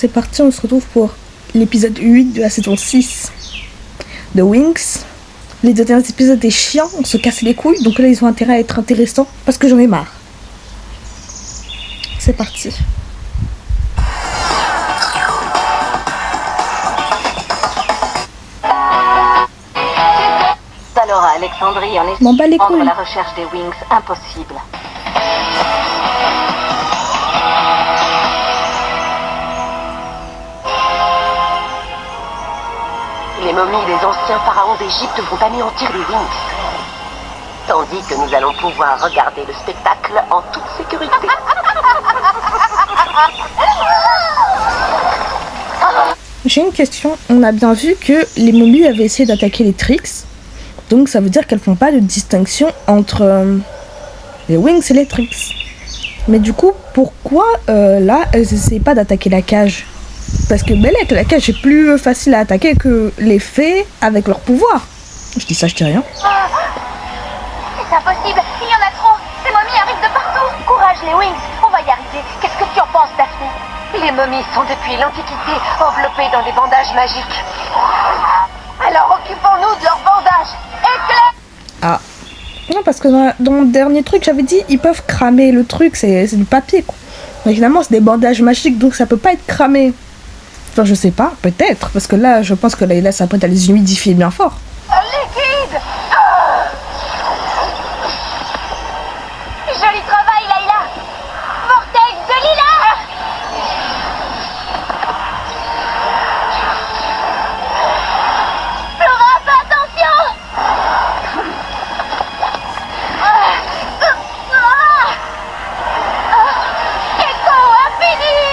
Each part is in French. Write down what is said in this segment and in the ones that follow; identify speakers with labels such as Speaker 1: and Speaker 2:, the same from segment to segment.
Speaker 1: c'est parti, on se retrouve pour l'épisode 8 de la saison 6 de Wings. Les deux derniers épisodes étaient chiants, on se cassait les couilles, donc là ils ont intérêt à être intéressants parce que j'en ai marre. C'est parti.
Speaker 2: Alors à Alexandrie, on est
Speaker 1: M'en bats les
Speaker 2: rendre
Speaker 1: couilles.
Speaker 2: la recherche des Wings impossible. Les momies des anciens pharaons d'Égypte vont anéantir les Wings. Tandis que nous allons pouvoir regarder le spectacle en toute sécurité.
Speaker 1: J'ai une question, on a bien vu que les momies avaient essayé d'attaquer les Trix, donc ça veut dire qu'elles font pas de distinction entre les Wings et les Trix. Mais du coup, pourquoi là elles essayent pas d'attaquer la cage? Parce que Belek, la cage est plus facile à attaquer que les fées avec leur pouvoir. Je dis ça, je dis rien.
Speaker 3: C'est impossible, il y en a trop. Ces momies arrivent de partout. Courage les Wings, on va y arriver. Qu'est-ce que tu en penses, Daphné?
Speaker 2: Les momies sont depuis l'Antiquité enveloppées dans des bandages magiques.
Speaker 3: Alors occupons-nous de leurs bandages. Éclair!
Speaker 1: Ah. Non, parce que dans mon dernier truc, j'avais dit, ils peuvent cramer le truc, c'est du papier, quoi. Mais finalement, c'est des bandages magiques, donc ça peut pas être cramé. Enfin, je sais pas, peut-être, parce que là, je pense que Layla s'apprête à les humidifier bien fort.
Speaker 3: Liquide! Joli travail, Layla! Vortex de lilas! Flora, fais attention! Écho infini!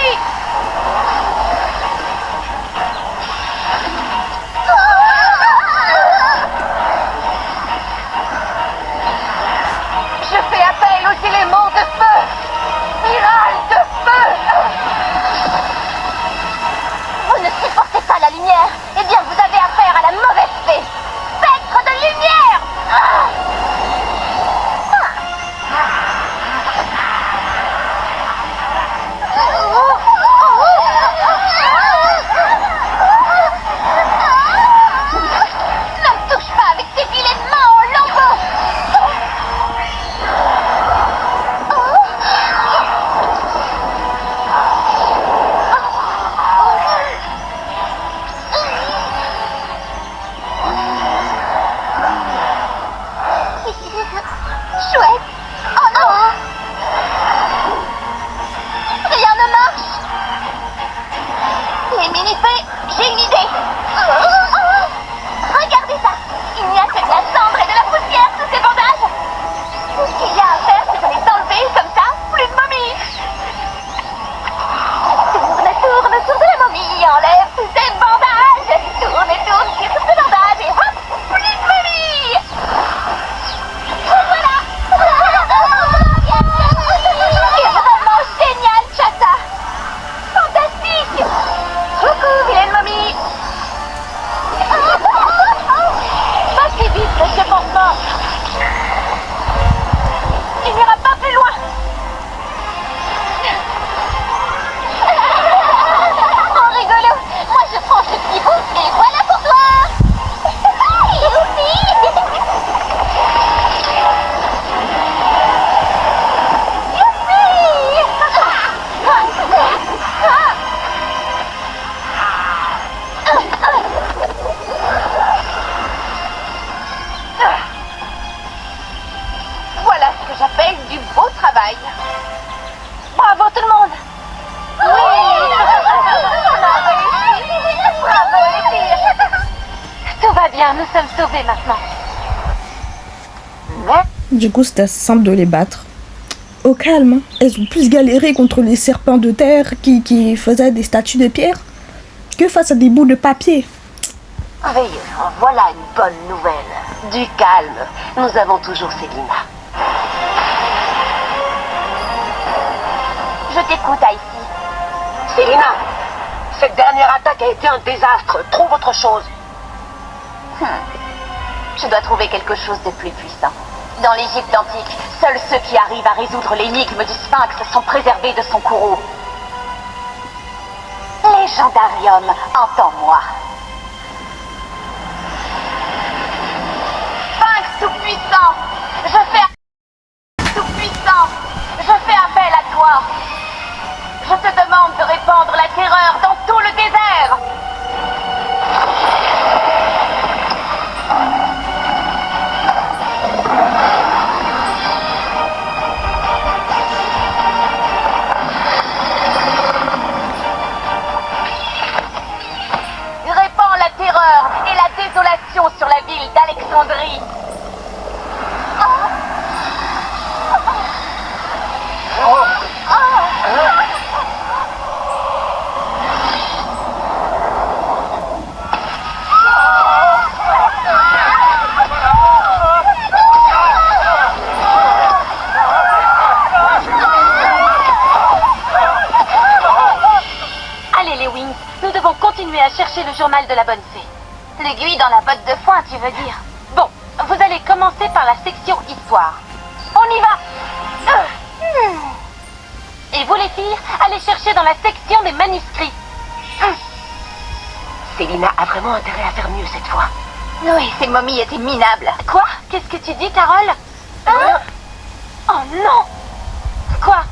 Speaker 3: Je fais appel aux éléments de feu! Spirale de feu! Vous ne supportez pas la lumière? Eh bien, vous avez affaire à la mauvaise fée! Spectre de lumière! Ne me touche pas avec tes filets de main en lambeaux! Chouette! Oh non! Rien ne marche! Les mini-fées, j'ai une idée! Regardez ça! Il n'y a que de la cendre et de la poussière sous ces bandages! Tout ce qu'il y a à faire, c'est de les enlever comme ça, plus de momies! Tourne autour de la momie, enlève tous ces bandages! Tourne et tourne sur ces bandages et hop! Plus de momies! Voilà! C'est vraiment génial, Chata! Fantastique! Coucou, vilaine momie! Pas si vite, monsieur Pansement! Il n'ira pas plus loin! Oh, rigolo! Moi, je prends ce petit bout et voilà pour toi! Youpi! Voilà ce que j'appelle du beau travail. Bravo tout le monde. Oui. On a réussi. Bravo les filles. Tout va bien, nous sommes sauvés maintenant.
Speaker 1: Du coup, c'était assez simple de les battre. Au calme, hein. Elles ont plus galéré contre les serpents de terre qui faisaient des statues de pierre que face à des bouts de papier.
Speaker 2: Oui, voilà une bonne nouvelle. Du calme. Nous avons toujours Célina.
Speaker 3: Je t'écoute, Icy.
Speaker 2: Célina, cette dernière attaque a été un désastre. Trouve autre chose.
Speaker 3: Je dois trouver quelque chose de plus puissant. Dans l'Égypte antique, seuls ceux qui arrivent à résoudre l'énigme du sphinx sont préservés de son courroux. Les légendarium, entends-moi. Sphinx tout-puissant, tout-puissant, je fais appel à toi. Je te demande de répandre la terreur dans tout le désert. Répands la terreur et la désolation sur la ville d'Alexandrie. Allez les Wings, nous devons continuer à chercher le journal de la bonne fée. L'aiguille dans la botte de foin, tu veux dire? Bon, vous allez commencer par la section histoire. On y va! Et vous les filles, allez chercher dans la section des manuscrits.
Speaker 2: Célina a vraiment intérêt à faire mieux cette fois.
Speaker 3: Oui, ces momies étaient minables. Quoi? Qu'est-ce que tu dis, Carole? Hein? Oh non! Quoi?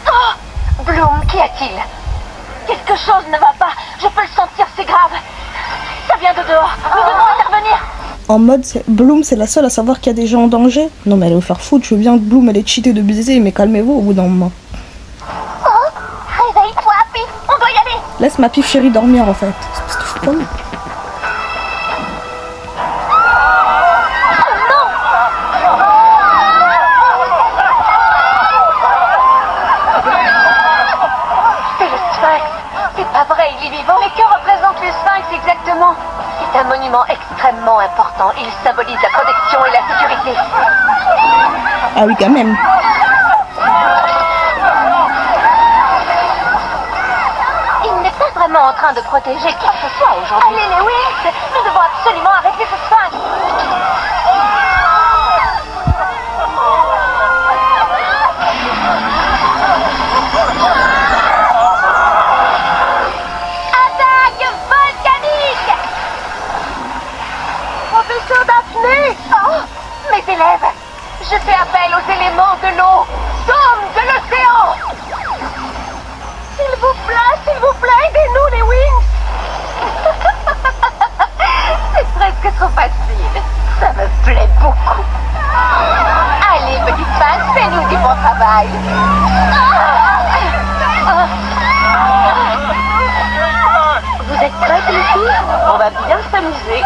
Speaker 3: Oh! Bloom, qu'y a-t-il? Quelque chose ne va pas. Je peux le sentir, c'est grave. Ça vient de dehors. Nous devons intervenir.
Speaker 1: En mode, Bloom, c'est la seule à savoir qu'il y a des gens en danger. Non, mais allez vous faire foutre. Je veux bien que Bloom, elle est cheatée de baiser, mais calmez-vous au bout d'un moment.
Speaker 3: Oh! Réveille-toi, Pif. On doit y aller.
Speaker 1: Laisse ma pif chérie dormir, en fait. Espèce de fou comme.
Speaker 3: Il est vivant. Mais que représente le Sphinx exactement? C'est un monument extrêmement important. Il symbolise la protection et la sécurité.
Speaker 1: Ah oui, quand même.
Speaker 3: Il n'est pas vraiment en train de protéger qui que ce soit aujourd'hui. Allez les Wings, nous devons absolument arrêter ce Sphinx. Oh, mes élèves, je fais appel aux éléments de l'eau, d'hommes de l'océan. S'il vous plaît, aidez-nous les Wings. C'est presque trop facile, ça me plaît beaucoup. Allez, petit Sphinx, fais-nous du bon travail. Vous êtes prêtes les filles? On va bien s'amuser.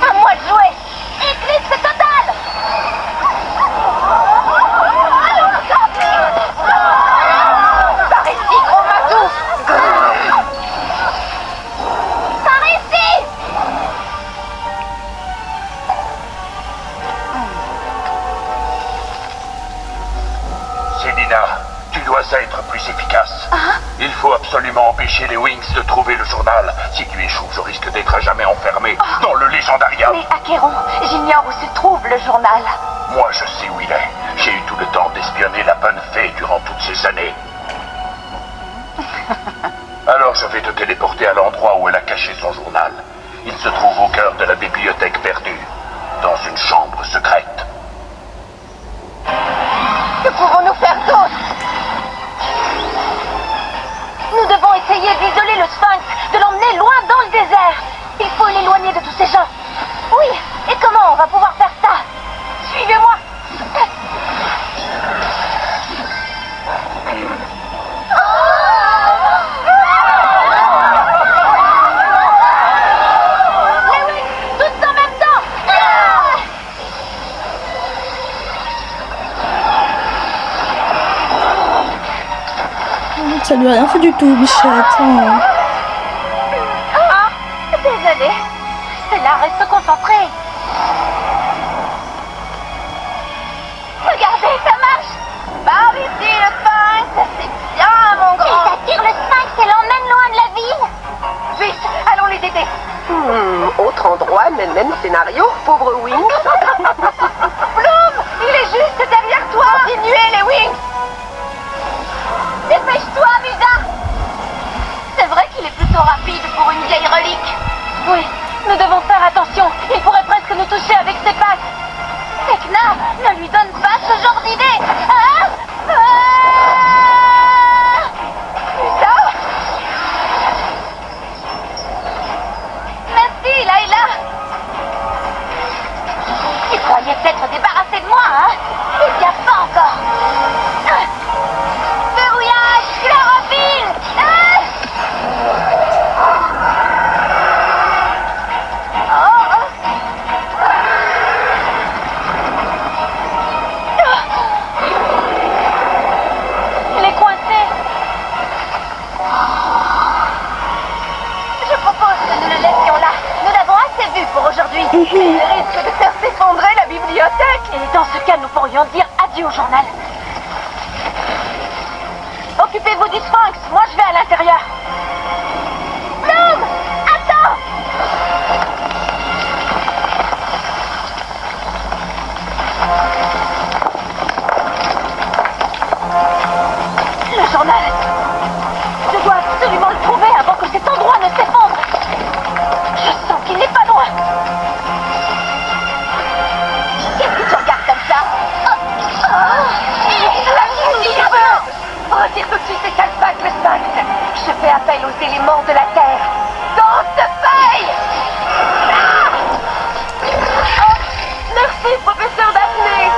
Speaker 3: À moi de jouer. Éclipse totale. Par ici, gros matou. Par ici.
Speaker 4: Célina, tu dois être plus efficace. Il faut absolument empêcher les Wings de trouver le journal. Si tu échoues, je risque d'être à jamais enfermé dans le légendarium.
Speaker 3: Mais Acheron, j'ignore où se trouve le journal.
Speaker 4: Moi, je sais où il est. J'ai eu tout le temps d'espionner la bonne fée durant toutes ces années. Alors je vais te téléporter à l'endroit où elle a caché son journal. Il se trouve au cœur de la bibliothèque perdue, dans une chambre secrète.
Speaker 3: Que pouvons-nous faire d'autre? Nous devons essayer d'isoler le Sphinx, de l'emmener loin dans le désert. Il faut l'éloigner de tous ces gens. Oui, et comment on va pouvoir faire ça? Suivez-moi. Les Wings, tous en même temps.
Speaker 1: Ça lui a rien fait du tout, bichette. Oh.
Speaker 3: Ah, désolé. Stella, reste concentrée. Regardez, ça marche. Par ici, le
Speaker 2: même scénario, pauvre Wings.
Speaker 3: Bloom, il est juste derrière toi. Continuez les Wings. Dépêche-toi, Musa. C'est vrai qu'il est plutôt rapide pour une vieille relique. Oui, nous devons faire attention. Il pourrait presque nous toucher avec ses pattes. Tekna, ne lui donne pas ce genre d'idée. Hein? Musa? Merci, Layla. Tu croyais t'être débarrassé de moi, hein? Il n'y a pas encore. Verrouillage, chlorophylle. Il est coincé. Je propose que nous le laissions là. Nous l'avons assez vu pour aujourd'hui. Il risque de faire s'effondrer la bibliothèque. Et dans ce cas, nous pourrions dire adieu au journal. Occupez-vous du sphinx. Moi, je vais à l'intérieur. Bloom, attends. Le journal. Je dois absolument le trouver avant que cet endroit ne s'effondre. Je sens qu'il n'est pas loin. Qu'est-ce que tu regardes comme ça? Retire tout de suite ces calpacs, le sphinx. Je fais appel aux éléments de la Terre. Dans ce feuille. Merci, professeur Daphné.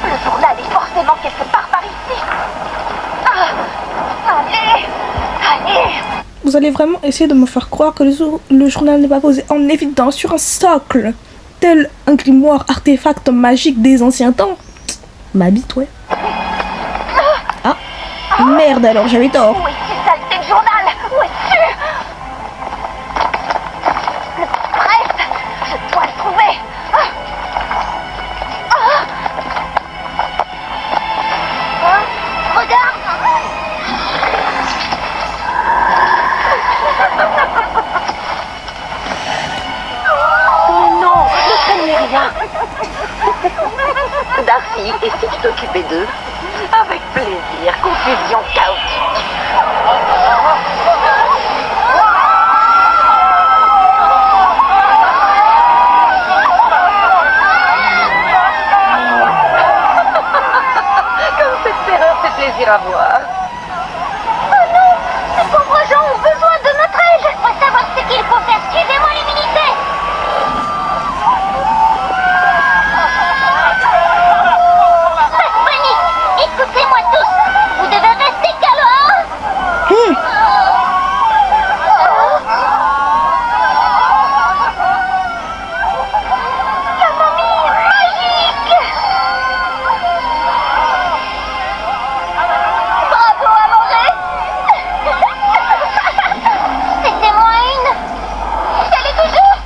Speaker 3: Le journal est forcément quelque part par ici. Allez, allez.
Speaker 1: Vous allez vraiment essayer de me faire croire que le journal n'est pas posé en évidence sur un socle, tel un grimoire artefact magique des anciens temps? M'habite, ouais. Ah, merde alors, j'avais tort.
Speaker 3: Où est cette saleté de journal? Où es-tu? Bref, je dois le trouver. Regarde.
Speaker 2: Oh non, ne craignez rien. Darcy, et si tu t'occupais d'eux? Avec plaisir, confusion chaotique. Comme cette terreur fait plaisir à voir.
Speaker 3: Oh non, ces pauvres gens ont besoin de notre aide. Faut savoir ce qu'il faut faire. Suivez-moi, l'humilité. Pas de panique. Écoutez-moi tous. Vous devez rester calme. La momie magique. Bravo à manger. C'était moi une. Elle est toujours.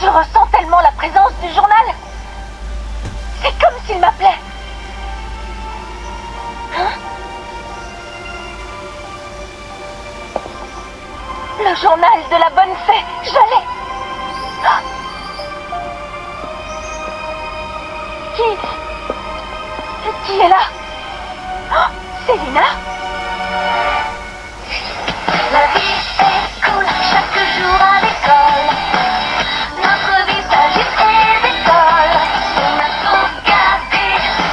Speaker 3: Je ressens tellement la présence du journal. C'est comme s'il m'appelait. Hein? Le journal de la bonne fée, je l'ai. Ah. Qui est là? Oh, c'est Lina. La vie est cool chaque jour à l'école. Notre visage est d'école. On a sauvegardé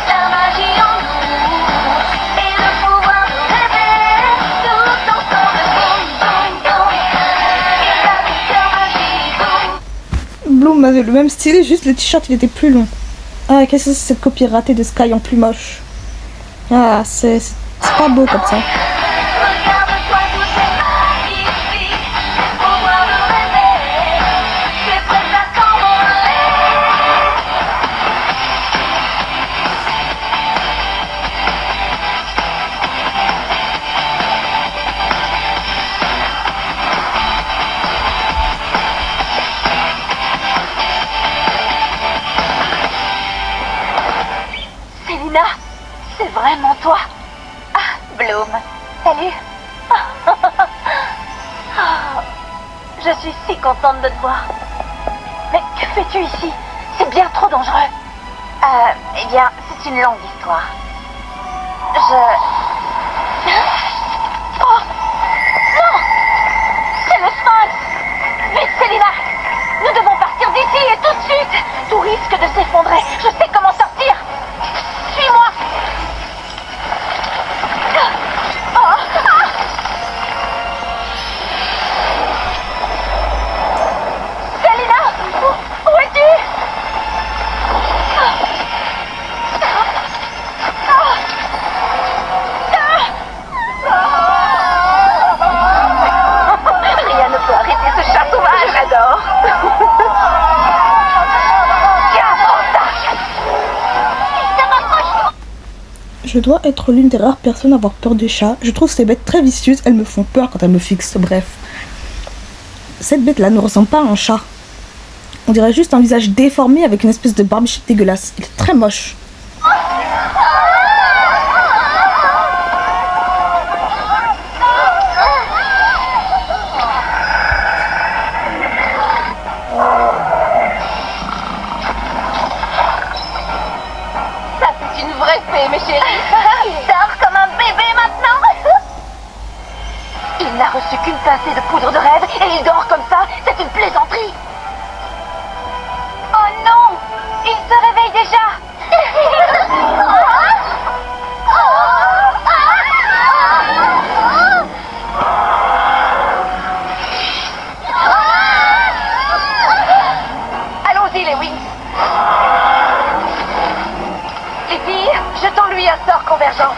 Speaker 3: la magie en nous. Et le pouvoir de rêver. Tout ensemble, boum, boum, boum. Et la victoire magique, boum.
Speaker 1: Bloom avait le même style, juste le t-shirt il était plus long. Ah, qu'est-ce que c'est cette copie ratée de Sky en plus moche? Ah, c'est pas beau comme ça.
Speaker 3: Regarde-toi, tout est magnifique. Pouvoir de rêver. C'est prêt à s'envoler. Bloom. Salut. Je suis si contente de te voir. Mais que fais-tu ici? C'est bien trop dangereux. Eh bien, c'est une longue histoire. Oh! Non! C'est le Sphinx! Vite, Célina! Nous devons partir d'ici et tout de suite! Tout risque de s'effondrer. Je sais comment sortir! Suis-moi! Oh! Ah! Célina! Où es-tu? Rien ne peut arrêter ce chat sauvage, j'adore. Tiens, prends ça. Ça m'approche.
Speaker 1: Je dois être l'une des rares personnes à avoir peur des chats. Je trouve ces bêtes très vicieuses, elles me font peur quand elles me fixent, bref. Cette bête-là ne ressemble pas à un chat. On dirait juste un visage déformé avec une espèce de barbichette dégueulasse. Il est très moche.
Speaker 3: Ça, c'est une vraie fée, mes chéris. Il dort comme un bébé maintenant. Il n'a reçu qu'une pincée de poudre de rêve et il dort comme ça. C'est une plaisanterie. Oh non! Il se réveille déjà. Allons-y, les Wings. Les filles, jetons-lui un sort convergent.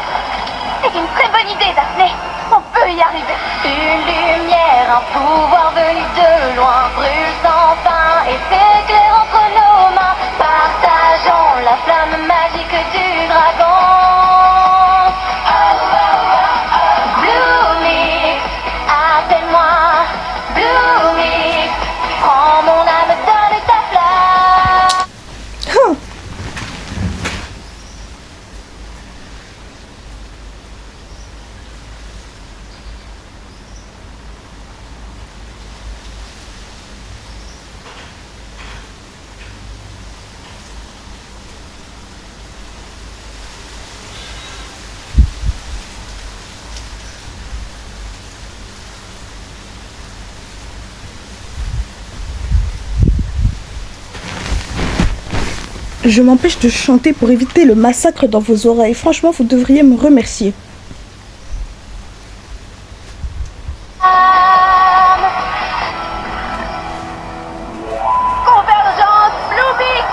Speaker 3: C'est une très bonne idée, Daphné. On peut y arriver. Une lumière, un pouvoir venu de loin, brûle sans fin et s'éclaire entre nos mains. Partageons la flamme magique du dragon. Bloomix, appelle-moi. Bloomix, prends mon âme, donne ta flamme.
Speaker 1: Huh. Je m'empêche de chanter pour éviter le massacre dans vos oreilles. Franchement, vous devriez me remercier.
Speaker 3: Convergence Bloomix.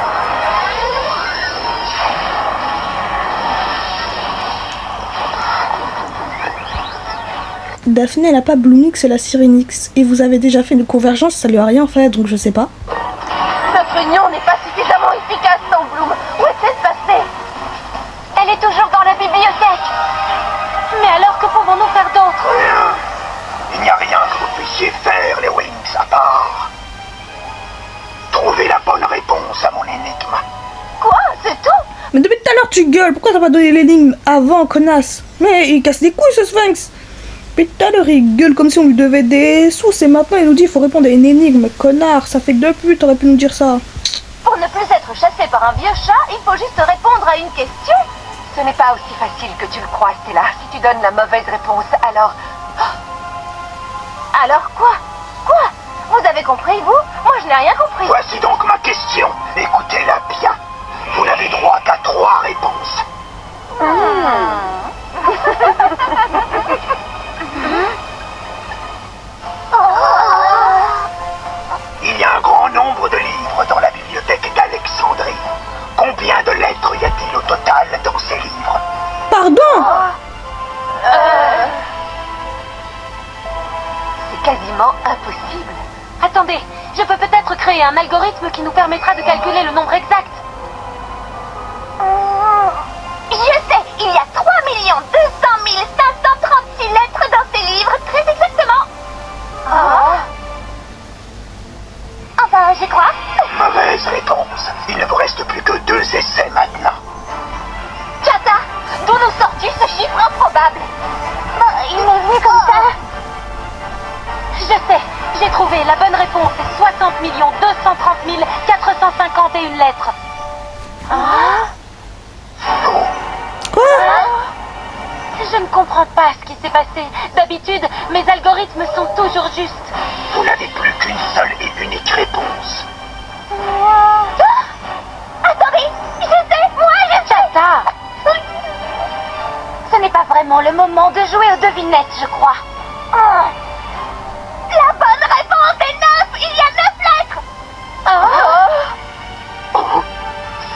Speaker 1: Daphné, elle a pas Bloomix, elle a Syrinx. Et vous avez déjà fait une convergence, ça lui a rien fait, donc je sais pas.
Speaker 3: Notre union n'est pas suffisamment efficace sans Bloom. Où est-elle passée? Elle est toujours dans la bibliothèque. Mais alors, que pouvons-nous faire d'autre?
Speaker 4: Rien. Il n'y a rien que vous puissiez faire, les Wings, à part trouver la bonne réponse à mon énigme.
Speaker 3: Quoi? C'est tout?
Speaker 1: Mais depuis tout à l'heure, tu gueules. Pourquoi t'as pas donné l'énigme avant, connasse? Mais il casse les couilles, ce Sphinx. Depuis tout à l'heure, il gueule comme si on lui devait des sous. Et maintenant, il nous dit qu'il faut répondre à une énigme. Connard, ça fait que depuis, t'aurais pu nous dire ça.
Speaker 3: Pour ne plus être chassé par un vieux chat, il faut juste répondre à une question. Ce n'est pas aussi facile que tu le crois, Stella. Si tu donnes la mauvaise réponse, alors... Alors quoi? Quoi? Vous avez compris, vous? Moi, je n'ai rien compris.
Speaker 4: Voici donc ma question. Écoutez-la bien. Vous n'avez droit qu'à 3 réponses. Il y a un grand nombre de livres dans la bibliothèque d'Alexandrie. Combien de lettres y a-t-il au total dans ces livres?
Speaker 1: Pardon?
Speaker 3: C'est quasiment impossible. Attendez, je peux peut-être créer un algorithme qui nous permettra de calculer le nombre exact. Je sais, il y a 3 200 536 lettres dans ces livres, très exactement. Enfin, j'y crois.
Speaker 4: Mauvaise réponse. Il ne vous reste plus que 2 essais maintenant.
Speaker 3: Chata, d'où nous sors-tu ce chiffre improbable? Il m'est venu comme ça. Je sais, j'ai trouvé. La bonne réponse est 60 230 451 lettres.
Speaker 1: Quoi?
Speaker 3: Je ne comprends pas ce qui s'est passé. D'habitude, mes algorithmes sont toujours justes.
Speaker 4: Vous n'avez plus qu'une seule et unique réponse.
Speaker 3: Attendez, je sais, moi je sais. Chata, ce n'est pas vraiment le moment de jouer aux devinettes, je crois. La bonne réponse est 9. Il y a 9 lettres.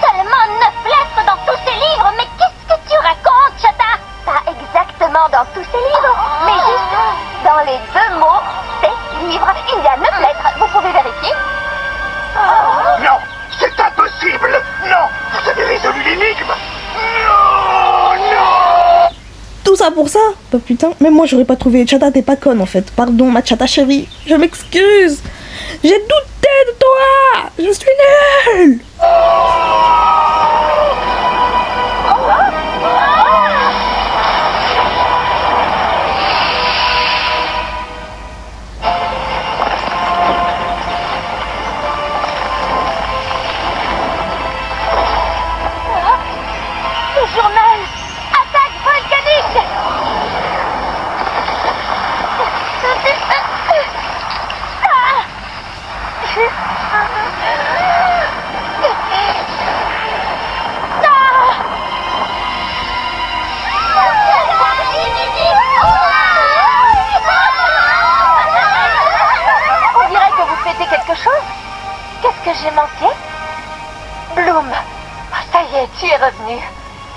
Speaker 3: Seulement 9 lettres dans tous ces livres. Mais qu'est-ce que tu racontes, Chata? Pas exactement dans tous ces livres, mais juste dans les 2 mots, ces livres. Il y a 9 lettres. Vous pouvez vérifier?
Speaker 4: Non, c'est impossible. Non, vous avez résolu l'énigme. Non, non.
Speaker 1: Tout ça pour ça? Bah putain, même moi j'aurais pas trouvé. Chata, t'es pas conne en fait. Pardon, ma Chata chérie. Je m'excuse. J'ai douté de toi. Je suis nulle.
Speaker 3: Le journal. Attaque volcanique. On dirait que vous fêtez quelque chose. Qu'est-ce que j'ai manqué? Bloom. Ça y est, tu es revenu.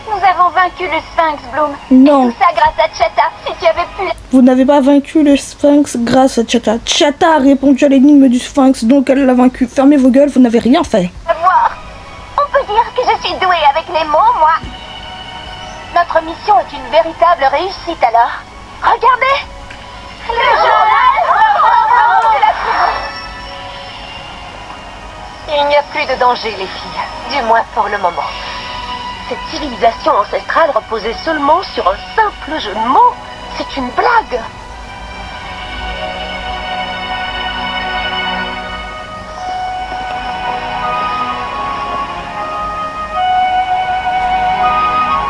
Speaker 3: Nous avons vaincu le Sphinx, Bloom.
Speaker 1: Non.
Speaker 3: Et tout ça grâce à Chata. Si tu avais pu...
Speaker 1: Vous n'avez pas vaincu le Sphinx grâce à Chata. Chata a répondu à l'énigme du Sphinx, donc elle l'a vaincu. Fermez vos gueules, vous n'avez rien fait.
Speaker 3: Voir. On peut dire que je suis douée avec les mots, moi. Notre mission est une véritable réussite alors. Regardez. Le journal. Il n'y a plus de danger, les filles. Du moins pour le moment. Cette civilisation ancestrale reposait seulement sur un simple jeu de mots. C'est une blague.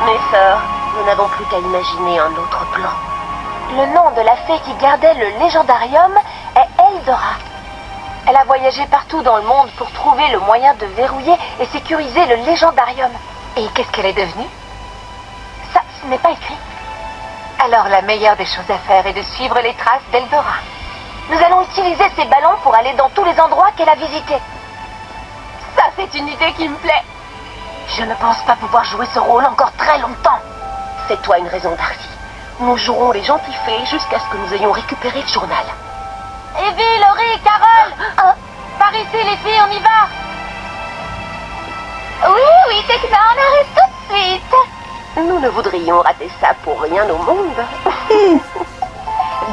Speaker 3: Mes sœurs, nous n'avons plus qu'à imaginer un autre plan. Le nom de la fée qui gardait le légendarium est Eldora. Elle a voyagé partout dans le monde pour trouver le moyen de verrouiller et sécuriser le légendarium. Et qu'est-ce qu'elle est devenue? Ça, ce n'est pas écrit. Alors la meilleure des choses à faire est de suivre les traces d'Eldora. Nous allons utiliser ces ballons pour aller dans tous les endroits qu'elle a visités. Ça, c'est une idée qui me plaît. Je ne pense pas pouvoir jouer ce rôle encore très longtemps. Fais-toi une raison, Darcy. Nous jouerons les gentils fées jusqu'à ce que nous ayons récupéré le journal. Evie, Laurie, Carole, par ici les filles, on y va. Oui, Tekna, on arrive tout de suite. Nous ne voudrions rater ça pour rien au monde.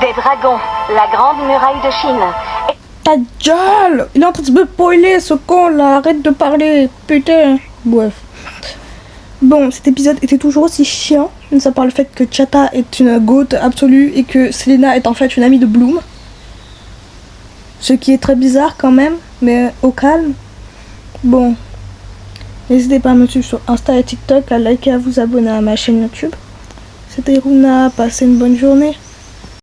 Speaker 3: Des dragons, la grande muraille de Chine.
Speaker 1: Ta gueule! Il est en train de me spoiler ce con là, arrête de parler, putain. Bref. Bon, cet épisode était toujours aussi chiant, ça par le fait que Chata est une goat absolue et que Selena est en fait une amie de Bloom. Ce qui est très bizarre quand même, mais au calme. Bon. N'hésitez pas à me suivre sur Insta et TikTok, à liker et à vous abonner à ma chaîne YouTube. C'était Runa, passez une bonne journée.